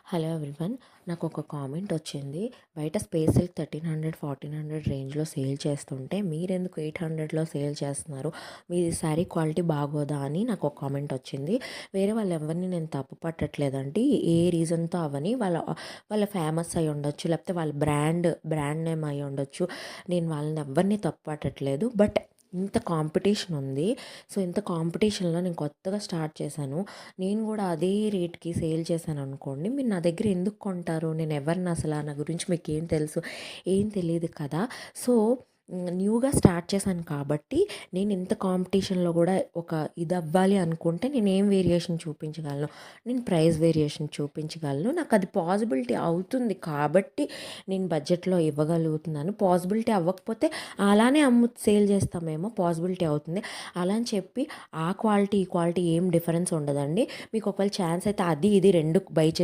Hello everyone. నాకు ఒక comment వచ్చింది. బయట స్పేస్ సిల్క్ 1300 రేంజ్లో సేల్ చేస్తుంటే మీరెందుకు 800లో సేల్ చేస్తున్నారు, మీది శారీ క్వాలిటీ బాగోదా అని నాకు ఒక కామెంట్ వచ్చింది. వేరే వాళ్ళు ఎవరిని నేను తప్పు పట్టట్లేదండి. ఏ రీజన్తో అవని వాళ్ళ ఫేమస్ అయి ఉండొచ్చు, లేకపోతే వాళ్ళ బ్రాండ్ నేమ్ అయి ఉండొచ్చు. నేను వాళ్ళని ఎవరిని తప్పు పట్టట్లేదు. బట్ ఇంత కాంపిటీషన్ ఉంది. సో ఇంత కాంపిటీషన్లో నేను కొత్తగా స్టార్ట్ చేశాను. నేను కూడా అదే రేట్కి సేల్ చేశాను అనుకోండి, మీరు నా దగ్గర ఎందుకు కొంటారు? నేను ఎవరిని అసలు నా గురించి మీకు ఏం తెలుసు? ఏం తెలియదు కదా. సో న్యూగా స్టార్ట్ చేశాను కాబట్టి నేను ఇంత కాంపిటీషన్లో కూడా ఒక ఇది అవ్వాలి అనుకుంటే నేను ఏం వేరియేషన్ చూపించగలను? నేను ప్రైస్ వేరియేషన్ చూపించగలను. నాకు అది పాసిబిలిటీ అవుతుంది కాబట్టి నేను బడ్జెట్లో ఇవ్వగలుగుతున్నాను. పాసిబిలిటీ అవ్వకపోతే అలానే సేల్ చేస్తామేమో, పాసిబిలిటీ అవుతుంది. అలా అని చెప్పి ఆ క్వాలిటీ ఈ క్వాలిటీ ఏం డిఫరెన్స్ ఉండదండి. మీకు ఒకవేళ ఛాన్స్ అయితే అది ఇది రెండు బై చేసి